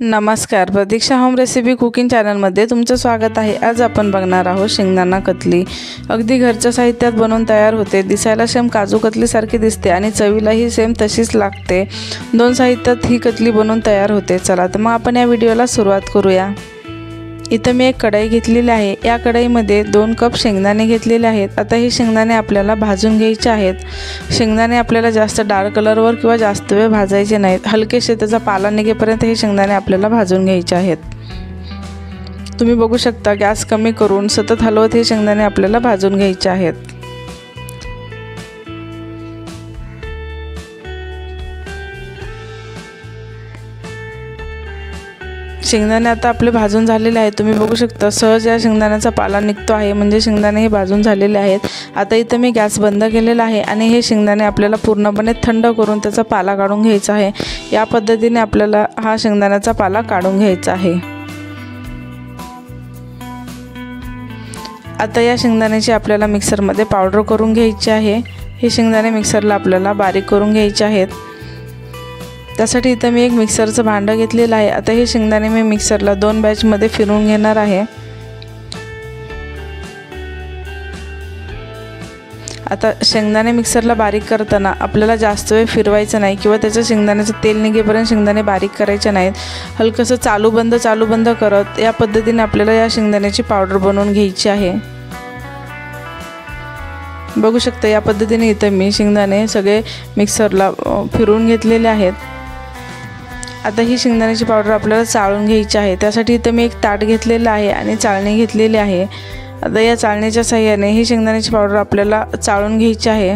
नमस्कार, प्रतीक्षा home recipe cooking चॅनलमध्ये तुमचं स्वागत आहे। आज आपण बघणार आहोत शेंगदाणा कतली। अगदी घरच्या साहित्यात बनवून तयार होते। दिसायला सेम काजू कतली सारखी दिसते आणि चवीलाही सेम तशीच लागते। दोन साहित्यात ही कतली बनवून तयार होते। चला तर मग आपण या व्हिडिओला सुरुवात करूया। इथं मी एक कढई घेतलेली आहे। या कढईमध्ये 2 कप शेंगदाणे घेतलेले आहेत। आता हे शेंगदाणे आपल्याला भाजून घ्यायचे आहेत। शेंगदाणे आपल्याला जास्त डार्क कलरवर किंवा जास्त वेळ भाजायचे नाहीत। हलकेसे त्याचा पाला निघेपर्यंत हे शेंगदाणे आपल्याला भाजून घ्यायचे आहेत। तुम्ही बघू शकता गॅस कमी करून सतत हलवत हे शेंगदाणे आपल्याला भाजून घ्यायचे आहेत। शेंगदाणे आता आपले भाजून झालेले आहेत। तुम्ही बघू शकता सहज या शेंगदाण्याचा पाला निघतो आहे, म्हणजे शेंगदाणे हे भाजून झालेले आहेत। आता इथं मी गॅस बंद केलेला आहे आणि हे शेंगदाणे आपल्याला पूर्णपणे थंड करून त्याचा पाला काढून घ्यायचा आहे। या पद्धतीने आपल्याला हा शेंगदाण्याचा पाला काढून घ्यायचा आहे। आता या शेंगदाण्याची आपल्याला मिक्सरमध्ये पावडर करून घ्यायची आहे। हे शेंगदाणे मिक्सरला आपल्याला बारीक करून घ्यायचे आहेत। त्यासाठी इथं मी एक मिक्सरचं भांडं घेतलेलं आहे। आता हे शेंगदाणे मी मिक्सरला 2 बॅचमध्ये फिरवून घेणार आहे। आता शेंगदाणे मिक्सरला बारीक करताना आपल्याला जास्त वेळ फिरवायचं नाही किंवा त्याचं शेंगदाण्याचं तेल निघेपर्यंत शेंगदाणे बारीक करायचे नाहीत। हलकंसं चालू बंद करत या पद्धतीने आपल्याला या शेंगदाण्याची पावडर बनवून घ्यायची आहे। बघू शकता या पद्धतीने इथं मी शेंगदाणे सगळे मिक्सरला फिरवून घेतलेले आहेत। आता ही शेंगदाण्याची पावडर आपल्याला चाळून घ्यायची आहे। त्यासाठी इथं मी एक ताट घेतलेलं आहे आणि चाळणी घेतलेली आहे। आता या चाळणीच्या साहाय्याने ही शेंगदाण्याची पावडर आपल्याला चाळून घ्यायची आहे।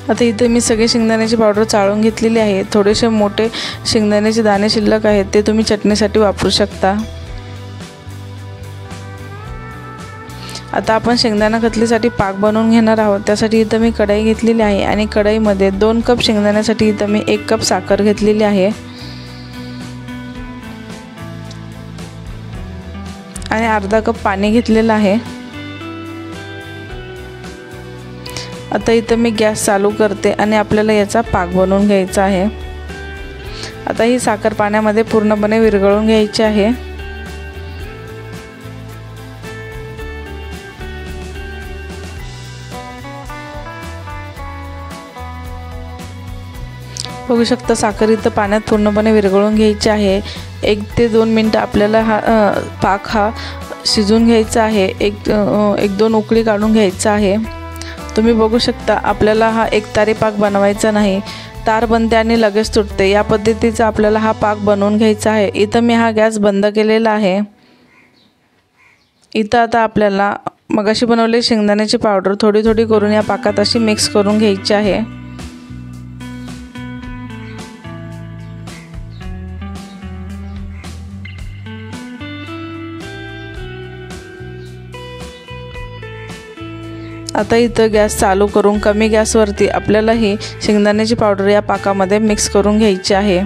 आता इथे मी सगळे शेंगदाण्याची पावडर चाळून घेतलेली आहे। थोडेसे मोठे शेंगदाण्याचे दाणे शिल्लक आहेत, ते तुम्ही चटणीसाठी वापरू शकता। आता आपण शेंगदाणा कतलीसाठी पाक बनवून घेणार आहोत। त्यासाठी इथं मी कढई घेतलेली आहे आणि कढईमध्ये 2 कप शेंगदाण्यासाठी इथं मी 1 कप साखर घेतलेली आहे आणि अर्धा कप पाणी घेतलेलं आहे। आता इथं मी गॅस चालू करते आणि आपल्याला याचा पाक बनवून घ्यायचा आहे। आता ही साखर पाण्यामध्ये पूर्णपणे विरघळून घ्यायची आहे। बघू शकता साखर इथं पाण्यात पूर्णपणे विरघळून घ्यायची आहे। 1 ते 2 मिनिटं आपल्याला हा पाक शिजून घ्यायचा आहे। एक 2 उकळी काढून घ्यायचा आहे। तुम्ही बघू शकता आपल्याला हा एकतारी पाक बनवायचा नाही, तार बनते आणि लगेच तुटते। या पद्धतीचा आपल्याला हा पाक बनवून घ्यायचा आहे। इथं मी हा गॅस बंद केलेला आहे। इथं आता आपल्याला मगाशी बनवलेली शेंगदाण्याची पावडर थोडी थोडी करून या पाकात अशी मिक्स करून घ्यायची आहे। आता इथं गॅस चालू करून कमी गॅसवरती आपल्याला ही शेंगदाण्याची पावडर या पाकामध्ये मिक्स करून घ्यायची आहे।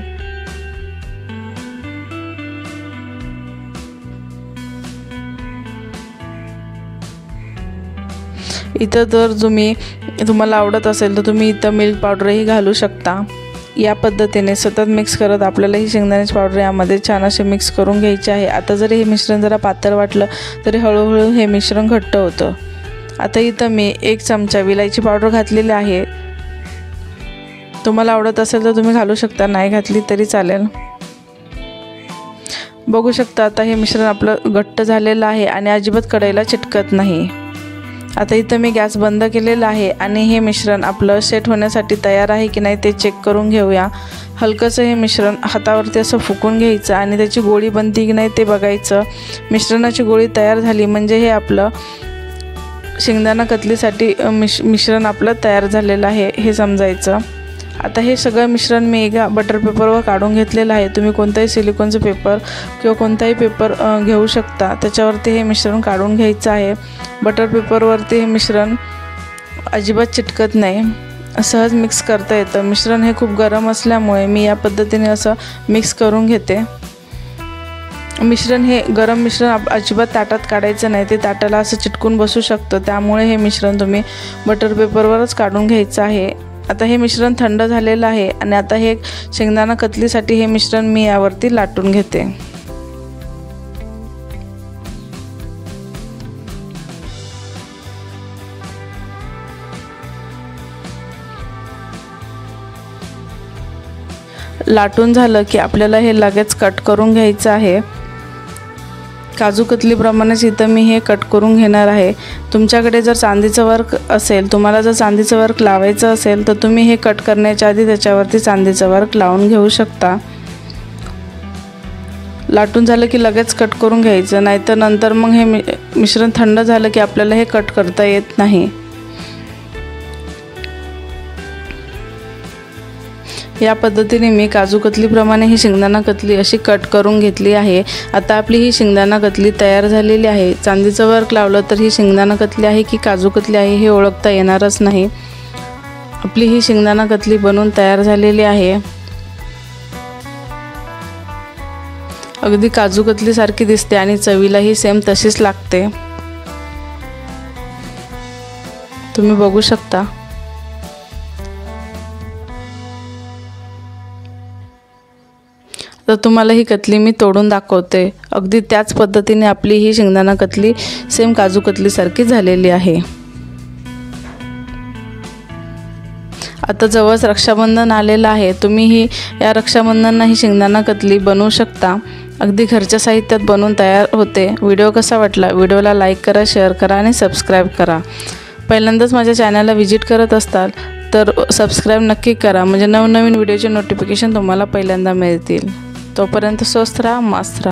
इथं जर तुम्हाला आवडत असेल तर तुम्ही इथं मिल्क पावडरही घालू शकता। या पद्धतीने सतत मिक्स करत आपल्याला ही शेंगदाण्याची पावडर यामध्ये छान असे मिक्स करून घ्यायचे आहे। आता जर हे मिश्रण जरा पातळ वाटलं तरी हळूहळू हे मिश्रण घट्ट होतं। आता इथं मी 1 चमचा विलायची पावडर घातलेली आहे। तुम्हाला आवडत असेल तर तुम्ही घालू शकता, नाही घातली तरी चालेल। बघू शकता आता हे मिश्रण आपलं घट्ट झालेलं आहे आणि अजिबात कढईला चिटकत नाही। आता इथं मी गॅस बंद केलेला आहे आणि हे मिश्रण आपलं सेट होण्यासाठी तयार आहे की नाही ते चेक करून घेऊया। हलकंसं हे मिश्रण हातावरती असं फुकून घ्यायचं आणि त्याची गोळी बनती की नाही ते बघायचं। मिश्रणाची गोळी तयार झाली म्हणजे हे आपलं शेंगदाणा कतलीसाठी मिश्रण आपलं तयार झालेलं आहे हे समजायचं। आता हे सगळं मिश्रण मी एका बटर पेपरवर काढून घेतलेलं आहे। तुम्ही कोणताही सिलिकॉनचं पेपर किंवा कोणताही पेपर घेऊ शकता, त्याच्यावरती हे मिश्रण काढून घ्यायचं आहे। बटर पेपरवरती हे मिश्रण अजिबात चिटकत नाही, सहज मिक्स करता येतं। मिश्रण हे खूप गरम असल्यामुळे मी या पद्धतीने असं मिक्स करून घेते। मिश्रण हे गरम मिश्रण अजिबात ताटात काढायचं नाही, ते ताटाला असं चिटकून बसू शकतं। त्यामुळे हे मिश्रण तुम्ही बटर पेपरवरच काढून घ्यायचं आहे। आता हे मिश्रण थंड झालेलं आहे आणि आता हे शेंगदाणा कतलीसाठी हे मिश्रण मी यावरती लाटून घेते। लाटून झालं की आपल्याला हे लगेच कट करून घ्यायचं आहे। काजू कतलीप्रमाणेच इथं मी हे कट करून घेणार आहे। तुमच्याकडे जर चांदीचं वर्क असेल, तुम्हाला जर चांदीचं वर्क लावायचं असेल तर तुम्ही हे कट करण्याच्या आधी त्याच्यावरती चांदीचं वर्क लावून घेऊ शकता। लाटून झालं की लगेच कट करून घ्यायचं, नाहीतर नंतर मग हे मिश्रण थंड झालं की आपल्याला हे कट करता येत नाही। या पद्धतीने मी काजू कतलीप्रमाणे ही शेंगदाणा कतली अशी कट करून घेतली आहे। आता आपली ही शेंगदाणा कतली तयार झालेली आहे। चांदीचं वर्क लावलं तर ही शेंगदाणा कतली आहे की काजू कतली आहे हे ओळखता येणारच नाही। आपली ही शेंगदाणा कतली बनवून तयार झालेली आहे। अगदी काजू कतलीसारखी दिसते आणि चवीलाही सेम तशीच लागते, तुम्ही बघू शकता। तर तुम्हाला ही कतली मी तोडून दाखवते। अगदी त्याच पद्धतीने आपली ही शेंगदाणा कतली सेम काजू कतलीसारखी झालेली आहे। आता जवळच रक्षाबंधन आलेलं आहे, तुम्ही ही या रक्षाबंधनाला ही शेंगदाणा कतली बनवू शकता। अगदी घरच्या साहित्यात बनवून तयार होते। व्हिडिओ कसा वाटला? व्हिडिओला लाईक करा, शेअर करा आणि सबस्क्राईब करा। पहिल्यांदाच माझ्या चॅनलला व्हिजिट करत असाल तर सबस्क्राईब नक्की करा, म्हणजे नवनवीन व्हिडिओचे नोटिफिकेशन तुम्हाला पहिल्यांदा मिळतील। तोपर्यंत स्वस्त राहा, मस्त राहा।